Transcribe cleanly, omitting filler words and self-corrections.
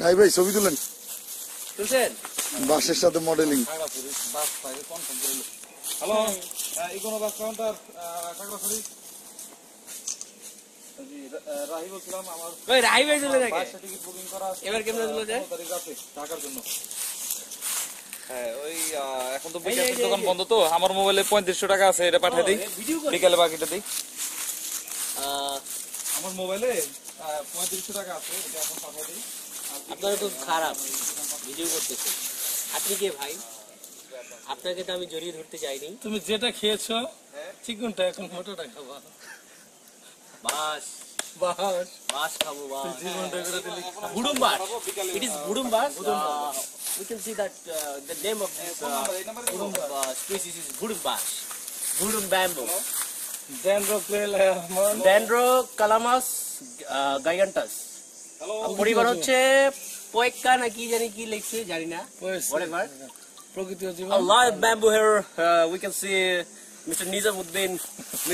ভাই ভাই ছবি তুলেন তুলছেন বাসের সাথে modelling hello Econo bus counter Khagrachhari Rahi বলছিলাম আমার ওই রাহি ভাই চলে থাকে টিকিট বুকিং করা আছে এবার কেমনে দিল যায় তারিখ আছে টাকার জন্য হ্যাঁ ওই এখন তো বিকাশের দোকান বন্ধ তো আমার মোবাইলে 3500 টাকা আছে এটা পাঠিয়ে দিই বিকালে বাকিটা দিই আমার মোবাইলে 3500 টাকা আছে এটা এখন পাঠিয়ে দিই আপনারা তো খারাপ ভিডিও করতেছে আপনি কে ভাই আপনাকে তো আমি জড়িয়ে ধরতে চাইনি তুমি যেটা খেয়েছো চিকনটা এখন মোটাটা খাবা বাস বাস বাস খাবো বাস জীবনটা করে দিলি বুড়ুম বাস it is বুড়ুম bus we can see that the name of this species is বুড়ুম bus বুড়ুম bamboo Dendrocalamus giganteus পরিবার হচ্ছে পোয়েক্কা না কি জানি কি লিখছে জানি না whatever প্রকৃতি জীবন a lot of bamboo here we can see Mr. Nizamuddin Mr.